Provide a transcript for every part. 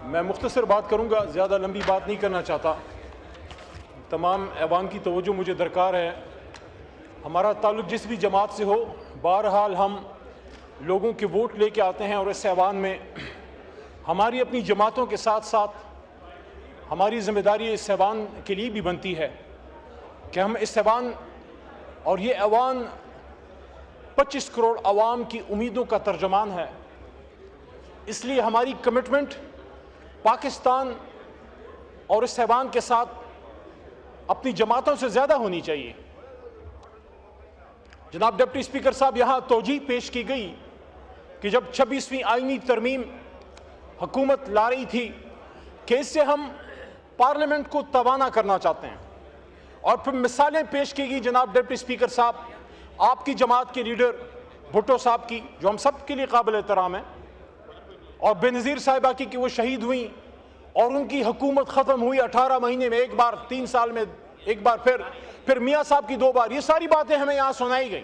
मैं मुख्तसर बात करूँगा, ज़्यादा लंबी बात नहीं करना चाहता। तमाम ऐवान की तवज्जो मुझे दरकार है। हमारा ताल्लुक़ जिस भी जमात से हो, बहरहाल हम लोगों के वोट लेके आते हैं और इस ऐवान में हमारी अपनी जमातों के साथ साथ हमारी ज़िम्मेदारी इस ऐवान के लिए भी बनती है कि हम इस ऐवान और ये ऐवान 25 करोड़ अवाम की उम्मीदों का तर्जमान है। इसलिए हमारी कमिटमेंट पाकिस्तान और इस ऐवान के साथ अपनी जमातों से ज़्यादा होनी चाहिए। जनाब डिप्टी स्पीकर साहब, यहाँ तौजीह पेश की गई कि जब 26वीं आईनी तरमीम हुकूमत ला रही थी कि इससे हम पार्लियामेंट को तवाना करना चाहते हैं, और फिर मिसालें पेश की गई जनाब डिप्टी स्पीकर साहब, आपकी जमात के लीडर भुट्टो साहब की, जो हम सब के लिए काबिल एहतराम है, और बेनज़ीर साहिबा की कि वो शहीद हुई और उनकी हुकूमत ख़त्म हुई 18 महीने में एक बार, 3 साल में एक बार, फिर मियाँ साहब की 2 बार। ये सारी बातें हमें यहाँ सुनाई गई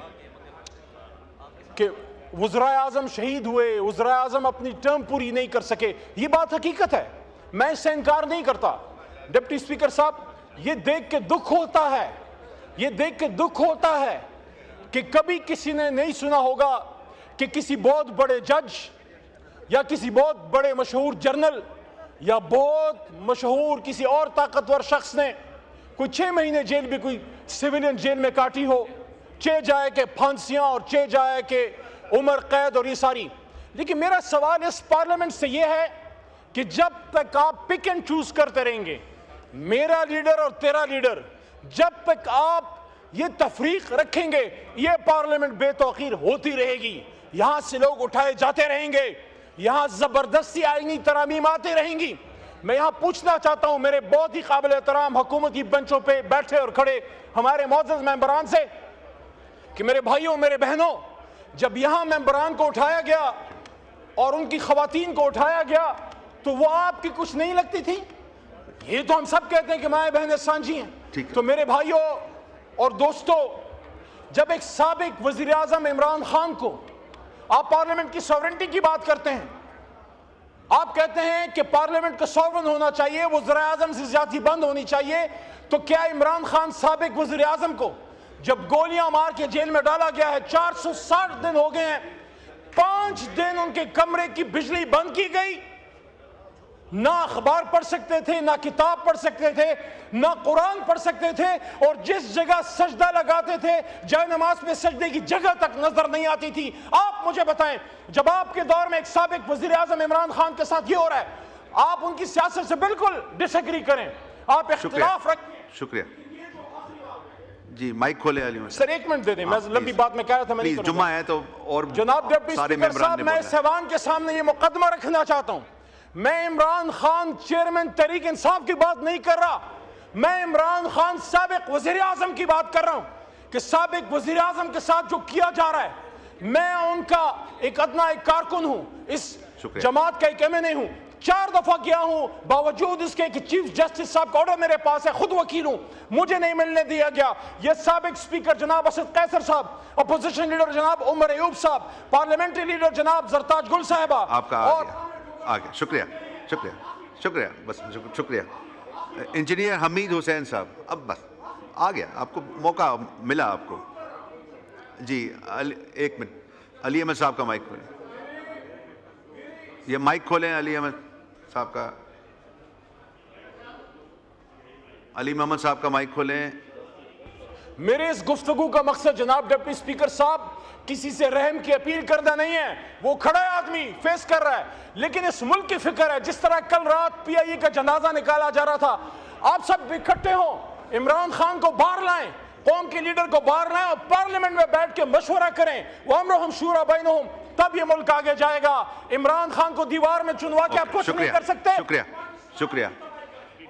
कि वज़राए आज़म शहीद हुए, वज़राए आज़म अपनी टर्म पूरी नहीं कर सके। ये बात हकीकत है, मैं इससे इनकार नहीं करता। डिप्टी स्पीकर साहब, ये देख के दुख होता है, ये देख के दुख होता है कि कभी किसी ने नहीं सुना होगा कि किसी बहुत बड़े जज या किसी बहुत बड़े मशहूर जर्नल या बहुत मशहूर किसी और ताकतवर शख्स ने कोई 6 महीने जेल भी, कोई सिविलियन जेल में काटी हो, चे जाए के फांसियां और चे जाए के उम्र कैद और ये सारी। लेकिन मेरा सवाल इस पार्लियामेंट से ये है कि जब तक आप पिक एंड चूज करते रहेंगे, मेरा लीडर और तेरा लीडर, जब तक आप ये तफरीक रखेंगे, ये पार्लियामेंट बेतौकीर होती रहेगी। यहां से लोग उठाए जाते रहेंगे, यहां जबरदस्ती आईनी तरामीम आती रहेंगी। मैं यहां पूछना चाहता हूं मेरे बहुत ही काबिल एहतराम हुकूमती बेंचों पे बैठे और खड़े हमारे मौजूद मेंबरान से कि मेरे भाइयों, मेरे बहनों, जब यहां मेंबरान को उठाया गया और उनकी खवातीन को उठाया गया तो वो आपकी कुछ नहीं लगती थी? ये तो हम सब कहते हैं कि माए बहनें सांझी हैं। तो मेरे भाइयों और दोस्तों, जब एक साबिक वजीर आजम इमरान खान को आप पार्लियामेंट की सॉवरेंटी की बात करते हैं, आप कहते हैं कि पार्लियामेंट का सॉवरेन होना चाहिए, वज़ीर आज़म से ज़्यादती बंद होनी चाहिए, तो क्या इमरान खान साबिक वज़ीर आज़म को जब गोलियां मार के जेल में डाला गया है, 460 दिन हो गए हैं, 5 दिन उनके कमरे की बिजली बंद की गई, ना अखबार पढ़ सकते थे, ना किताब पढ़ सकते थे, ना कुरान पढ़ सकते थे, और जिस जगह सजदा लगाते थे जय नमाज में सजदे की जगह तक नजर नहीं आती थी। आप मुझे बताएं, जब आपके दौर में एक साबिक वजीर आजम इमरान खान के साथ ये हो रहा है, आप उनकी सियासत से बिल्कुल डिसएग्री करें, आप इख्तिलाफ रख। शुक्रिया जी, माइक खोले अली सर, 1 मिनट दे दें, मैं लंबी बात में कह रहा था, मैं नहीं जुम्मा है तो। और जनाब डिप्टी स्पीकर साहब, मैं इस ऐवान के सामने ये मुकदमा रखना चाहता हूं, मैं इमरान खान चेयरमैन तहरीक इंसाफ की बात नहीं कर रहा, मैं इमरान खान साबिक वजीर आजम की बात कर रहा हूं कि साबिक वजीर आजम के साथ जो किया जा रहा है, मैं उनका एक अदना एक कारकुन हूं, इस जमात का एक एमएनए हूं, 4 दफा गया हूं, बावजूद इसके कि चीफ जस्टिस साहब का ऑर्डर मेरे पास है, खुद वकील हूं, मुझे नहीं मिलने दिया गया। ये साबिक स्पीकर जनाब असद कैसर साहब, अपोजिशन लीडर जनाब उमर अयूब साहब, पार्लियामेंट्री लीडर जनाब जरताज गुल साहिबा, और आगे। शुक्रिया शुक्रिया शुक्रिया, बस शुक्रिया। इंजीनियर हमीद हुसैन साहब, अब बस आ गया, आपको मौका मिला आपको जी। 1 मिनट, अली अहमद साहब का माइक खोलें, ये माइक खोलें अली अहमद साहब का, अली मोहम्मद साहब का माइक खोलें। मेरे इस गुफ्तगू का मकसद जनाब डिप्टी स्पीकर साहब किसी से रहम की अपील करना नहीं है, वो खड़ा है आदमी फेस कर रहा है, लेकिन इस मुल्क की फिक्र है। जिस तरह कल रात पीआईए का जनाजा निकाला जा रहा था, आप सब इकट्ठे हो, इमरान खान को बाहर लाएं, कौम के लीडर को बाहर लाएं और पार्लियामेंट में बैठ के मशवरा करें, वो अमरहुम शूरा बैनहुम, तब ये मुल्क आगे जाएगा। इमरान खान को दीवार में चुनवा के आप कुछ नहीं कर सकते। शुक्रिया शुक्रिया।